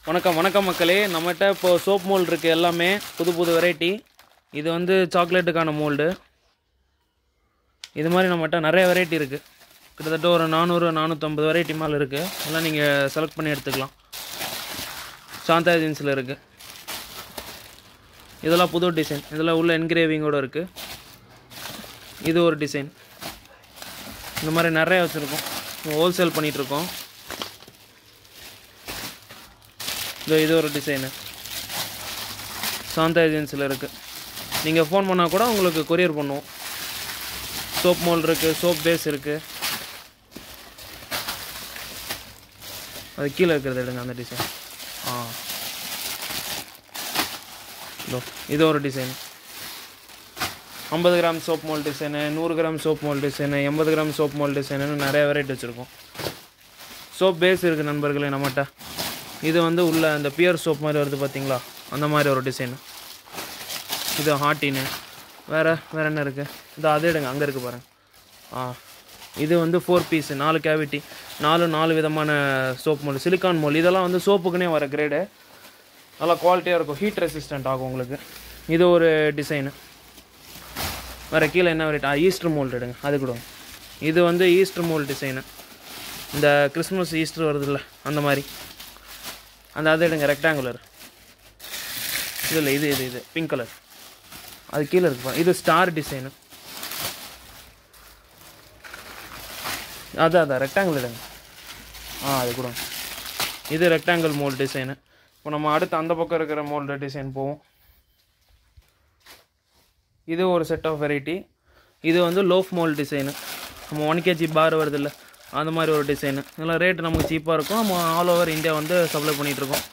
வணக்கம் வணக்கம் மக்களே, நம்மகிட்ட இப்போ சோப் மோல்டு இருக்குது. எல்லாமே புது புது வெரைட்டி. இது வந்து சாக்லேட்டுக்கான மோல்டு. இது மாதிரி நம்மகிட்ட நிறைய வெரைட்டி இருக்குது. கிட்டத்தட்ட ஒரு 400-450 வெரைட்டி மேலே இருக்குது. எல்லாம் நீங்கள் செலக்ட் பண்ணி எடுத்துக்கலாம். சாந்தா ஏஜென்சியில் இருக்குது. இதெல்லாம் புது டிசைன். இதெல்லாம் உள்ள என்கிரேவிங்கோடு இருக்குது. இது ஒரு டிசைன். இந்த மாதிரி நிறைய வச்சுருக்கோம். ஹோல்சேல் பண்ணிகிட்ருக்கோம். இது ஒரு டிசைனு சாந்தா ஏஜென்சியில் இருக்குது. நீங்கள் ஃபோன் பண்ணால் கூட உங்களுக்கு கொரியர் பண்ணுவோம். சோப் மோல்டு இருக்குது, சோப் பேஸ் இருக்குது. அது கீழே இருக்கிறது எடுங்க, அந்த டிசைன். இது ஒரு design. 50 gram soap mould design, 100 gram soap mould design, 80 gram soap mould டிசைனுன்னு நிறைய வெரைட்டி வச்சுருக்கோம். சோப் பேஸ் இருக்குது நண்பர்களே நம்மகிட்ட. இது வந்து உள்ள அந்த பியர் சோப் மாதிரி வருது பார்த்தீங்களா, அந்த மாதிரி ஒரு டிசைனு. இது ஹாட்டின்னு. வேறு என்ன இருக்குது? இது அது எடுங்க, அங்கே இருக்குது பாருங்கள். இது வந்து 4 பீஸு, 4 கேவிட்டி, 4 விதமான சோப் மோல்டு, சிலிக்கான் மோல்டு. இதெல்லாம் வந்து சோப்புக்குன்னே வர கிரேடு. நல்லா குவாலிட்டியாக இருக்கும், ஹீட் ரெசிஸ்டண்ட் ஆகும் உங்களுக்கு. இது ஒரு டிசைனு. வேறு கீழே என்ன வெரைட்டி? ஈஸ்டர் மோல்டு எடுங்க, அது கூட. இது வந்து ஈஸ்டர் மோல்டு டிசைனு. இந்த கிறிஸ்மஸ் ஈஸ்டர் வருதுல்ல, அந்த மாதிரி. அந்த அது எடுங்க, ரெக்டாங்குலர். இது இல்லை, இது பிங்க் கலர். அது கீழே இருக்குப்பா. இது ஸ்டார் டிசைனு. அதான் ரெக்டாங்கிள் எடுங்க. அது கூட. இது ரெக்டாங்கிள் மோல்டு டிசைனு. இப்போ நம்ம அடுத்து அந்த பக்கம் இருக்கிற மோல்டு டிசைன் போவோம். இது ஒரு செட் ஆஃப் வெரைட்டி. இது வந்து லோஃப் மோல்டு டிசைனு. நம்ம 1 kg பார் வருது இல்லை, அந்த மாதிரி ஒரு டிசைனு. இதெல்லாம் ரேட்டு நமக்கு சீப்பாக இருக்கும். நம்ம ஆல் ஓவர் இந்தியா வந்து சப்ளை பண்ணிகிட்ருக்கோம்.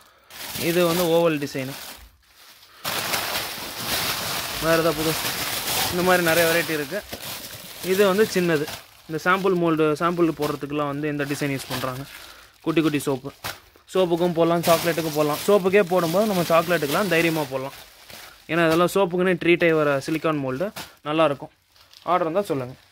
இது வந்து ஓவல் டிசைனு. வேறு எதாவது புது இந்த மாதிரி நிறைய வெரைட்டி இருக்குது. இது வந்து சின்னது. இந்த சாம்பிள் போடுறதுக்கெலாம் வந்து இந்த டிசைன் யூஸ் பண்ணுறாங்க. குட்டி குட்டி சோப்புக்கும் போடலாம், சாக்லேட்டுக்கும் போடலாம். சோப்புக்கே போடும்போது நம்ம சாக்லேட்டுக்கெலாம் தைரியமாக போடலாம். ஏன்னா இதெல்லாம் சோப்புக்குன்னே ட்ரீட்டை வர சிலிக்கான் மோல்டு. நல்லாயிருக்கும். ஆர்டர் இருந்தால் சொல்லுங்கள்.